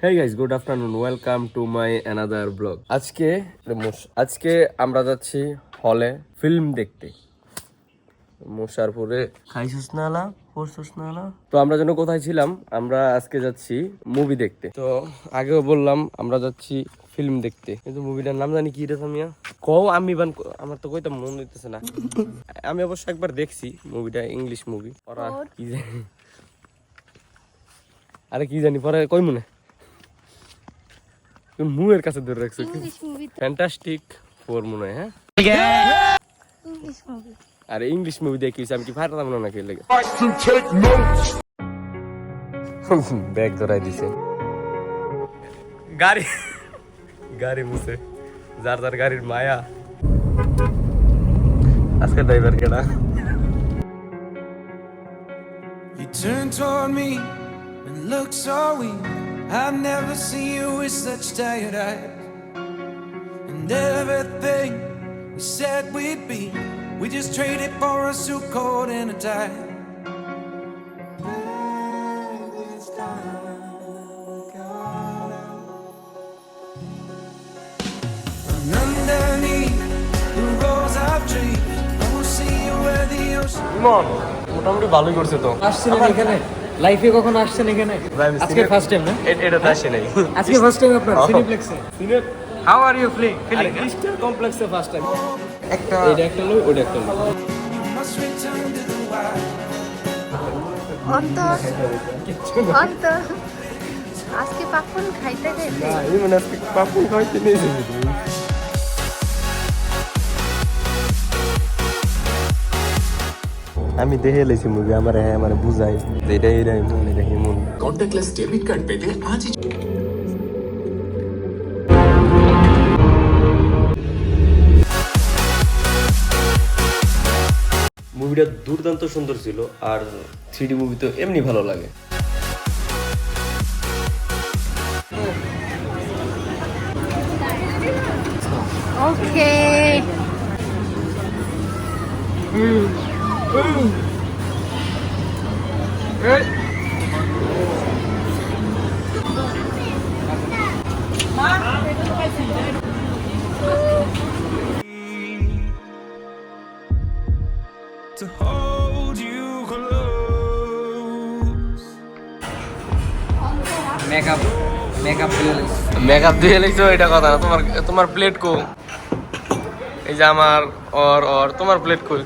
Hey guys, good afternoon. Welcome to my another vlog. আজকে আমরা যাচ্ছি হলে ফিল্ম দেখতে। মুশারপুরে খাইছিস না না পড়ছিস না না তো আমরা যেন কোথায় ছিলাম, আমরা আজকে যাচ্ছি মুভি দেখতে। তো আগেও বললাম আমরা যাচ্ছি ফিল্ম দেখতে, কিন্তু মুভিটার নাম জানি কি রে সামিয়া কও। আমার তো কইতে মন হইতেছে না। আমি অবশ্য একবার দেখছি মুভিটা, ইংলিশ মুভি। ওরা কি জানি, আরে কি জানি পরে কই মনে মুয়ের কাছে ধরে রাখছো। ফ্যান্টাস্টিক ফোর মনে হয়। হ্যাঁ ইংলিশ মুভি। আরে ইংলিশ মুভি দেখিস, আমি কি ফাটাতাম না নাকি লেগে ব্যাগ ধরাই দিছে। গাড়ি মুছে যার যার গাড়ির মায়া। আজকে ড্রাইভার কেডা? You turned toward me and looked so weak. I've never seen you with such tired eyes. And everything we said we'd be, we just traded for a suit coat and a tie. And underneath the rows of trees, I will see you where the ocean. ইমন মোটামুটি ভালোই করছে তো। আসছেন এখানে লাইফে কখন আসছেন এখানে? আজকে ফার্স্ট টাইম না? এটা তো আসে নাই আজকে ফার্স্ট টাইম আপনার সিনেপ্লেক্সে। How are you feeling? Crystal কমপ্লেক্সে ফার্স্ট টাইম। একটা এটা একটা লই, ওটা একটা লই। Must return to the wild. অন্তর আজকে পাপন খাইতে খাইতে না ইমন আজকে পাপন খাইতে নেই। আমি দেখে লেছি মুভি, আমার বুঝাই এটা এরাই মনে দেখি মন। কন্ট্যাক্টলেস ডেবিট কার্ড পেতে আজই মুভিটা দুর্দান্ত সুন্দর ছিল, আর 3D মুভি তো এমনি ভালো লাগে। ওকে To hold you close. Makeup makeup দিয়ে লিখছো এটা কথা না। তোমার প্লেট কো, এই যে আমার তোমার প্লেট কই?